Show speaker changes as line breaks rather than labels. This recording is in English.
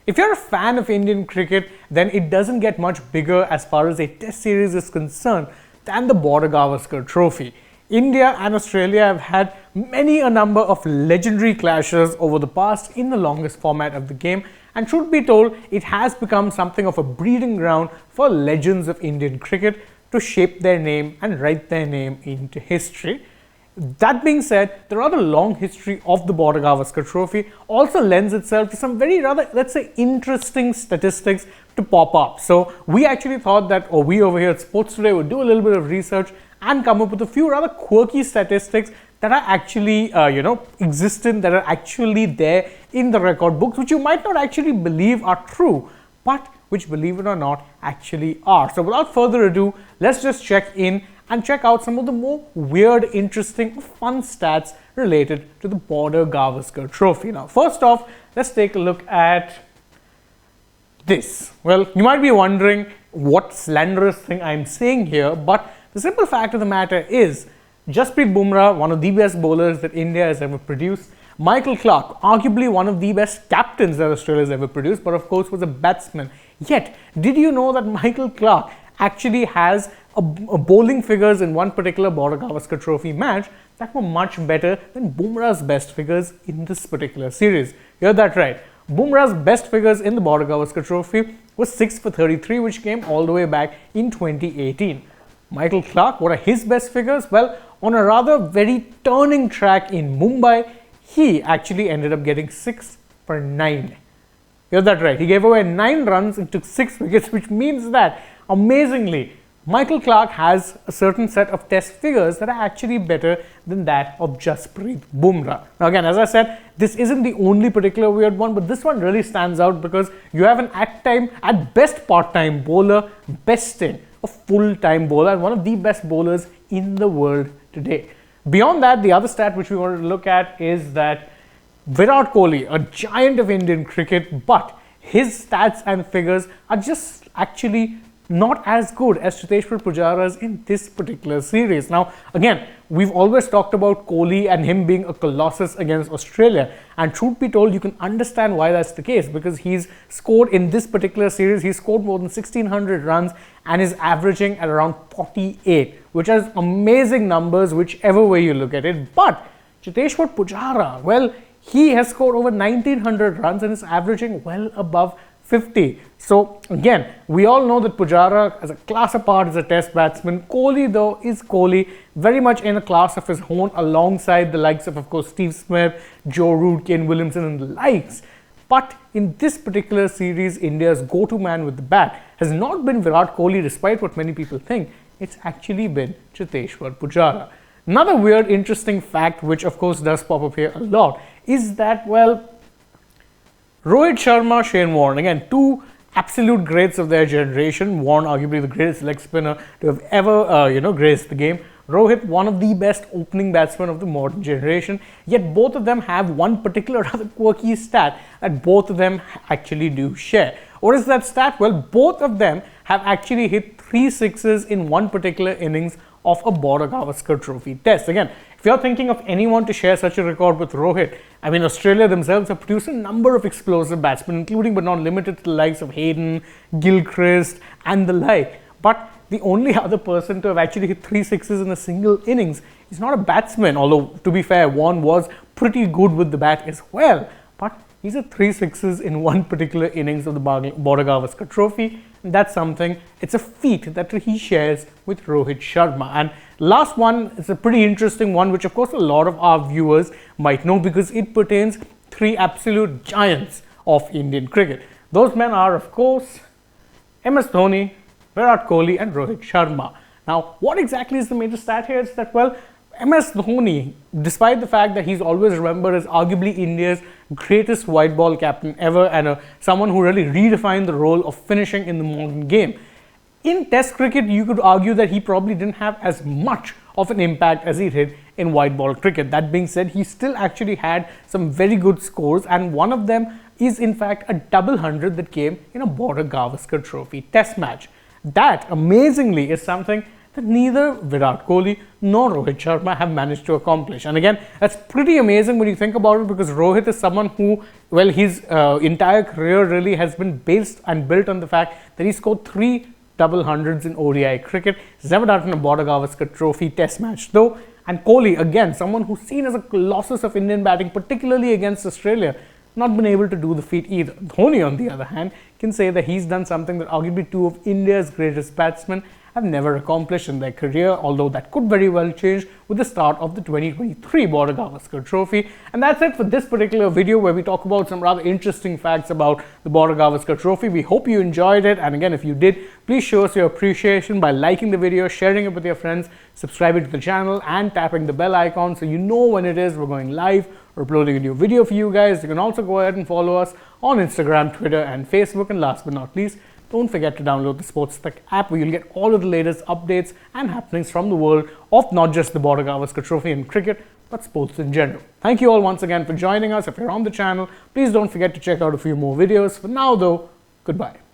If you're a fan of Indian cricket, then it doesn't get much bigger as far as a test series is concerned than the Border-Gavaskar Trophy. India and Australia have had many a number of legendary clashes over the past in the longest format of the game, and truth be told, it has become something of a breeding ground for legends of Indian cricket to shape their name and write their name into history. That being said, the rather long history of the Border-Gavaskar Trophy also lends itself to some very rather, let's say, interesting statistics to pop up. So we actually thought that, or we over here at Sports Today would do a little bit of research and come up with a few rather quirky statistics that are actually, existent, that are actually there in the record books, which you might not actually believe are true, but which, believe it or not, actually are. So without further ado, let's just check in and check out some of the more weird, interesting, fun stats related to the Border-Gavaskar Trophy. Now, first off, let's take a look at this. Well, you might be wondering what slanderous thing I'm saying here, but the simple fact of the matter is, Jasprit Bumrah, one of the best bowlers that India has ever produced, Michael Clarke, arguably one of the best captains that Australia has ever produced, but of course was a batsman. Yet, did you know that Michael Clarke actually has a bowling figures in one particular Border-Gavaskar Trophy match that were much better than Bumrah's best figures in this particular series? You heard that right. Bumrah's best figures in the Border-Gavaskar Trophy was 6 for 33, which came all the way back in 2018. Michael Clarke, what are his best figures? Well, on a rather very turning track in Mumbai, he actually ended up getting 6 for 9. You heard that right. He gave away 9 runs and took 6 wickets, which means that, amazingly, Michael Clarke has a certain set of test figures that are actually better than that of Jasprit Bumrah. Now again, as I said, this isn't the only particular weird one, but this one really stands out because you have an at best part-time bowler besting a full-time bowler and one of the best bowlers in the world today. Beyond that, the other stat which we wanted to look at is that Virat Kohli, a giant of Indian cricket, but his stats and figures are just actually not as good as Cheteshwar Pujara's in this particular series. Now, again, we've always talked about Kohli and him being a colossus against Australia, and truth be told, you can understand why that's the case, because he's scored in this particular series, he's scored more than 1600 runs and is averaging at around 48, which is amazing numbers whichever way you look at it. But Cheteshwar Pujara, well, he has scored over 1900 runs and is averaging well above 50. So again, we all know that Pujara as a class apart is a test batsman. Kohli though is Kohli, very much in a class of his own alongside the likes of course Steve Smith, Joe Root, Kane Williamson and the likes. But in this particular series, India's go-to man with the bat has not been Virat Kohli despite what many people think. It's actually been Cheteshwar Pujara. Another weird interesting fact which of course does pop up here a lot is that, well, Rohit Sharma, Shane Warne, again, two absolute greats of their generation. Warne, arguably the greatest leg spinner to have ever, graced the game. Rohit, one of the best opening batsmen of the modern generation. Yet both of them have one particular rather quirky stat that both of them actually do share. What is that stat? Well, both of them have actually hit 3 sixes in one particular innings of a Border-Gavaskar Trophy test. Again, if you're thinking of anyone to share such a record with Rohit, I mean, Australia themselves have produced a number of explosive batsmen, including but not limited to the likes of Hayden, Gilchrist, and the like. But the only other person to have actually hit 3 sixes in a single innings is not a batsman, although, to be fair, Warne was pretty good with the bat as well. But he's hit 3 sixes in one particular innings of the Border-Gavaskar Trophy. And that's something, it's a feat that he shares with Rohit Sharma. And last one is a pretty interesting one, which of course a lot of our viewers might know because it pertains 3 absolute giants of Indian cricket. Those men are, of course, MS Dhoni, Virat Kohli and Rohit Sharma. Now, what exactly is the major stat here? Is that, well, MS Dhoni, despite the fact that he's always remembered as arguably India's greatest white ball captain ever and someone who really redefined the role of finishing in the modern game, in Test cricket, you could argue that he probably didn't have as much of an impact as he did in white ball cricket. That being said, he still actually had some very good scores, and one of them is in fact a double hundred that came in a Border-Gavaskar Trophy Test match. That, amazingly, is something that neither Virat Kohli nor Rohit Sharma have managed to accomplish. And again, that's pretty amazing when you think about it, because Rohit is someone who, well, his entire career really has been based and built on the fact that he scored 3 double hundreds in ODI cricket. He's never done it in a Border-Gavaskar Trophy test match though. And Kohli, again, someone who's seen as a colossus of Indian batting, particularly against Australia, not been able to do the feat either. Dhoni, on the other hand, can say that he's done something that arguably two of India's greatest batsmen have never accomplished in their career, although that could very well change with the start of the 2023 Border-Gavaskar Trophy. And that's it for this particular video, where we talk about some rather interesting facts about the Border-Gavaskar Trophy. We hope you enjoyed it, and again, if you did, please show us your appreciation by liking the video, sharing it with your friends, subscribing to the channel, and tapping the bell icon so you know when it is we're going live or uploading a new video for you guys. You can also go ahead and follow us on Instagram, Twitter, and Facebook. And last but not least, don't forget to download the SportsTech app, where you'll get all of the latest updates and happenings from the world of not just the Border-Gavaskar Trophy in cricket, but sports in general. Thank you all once again for joining us. If you're on the channel, please don't forget to check out a few more videos. For now though, goodbye.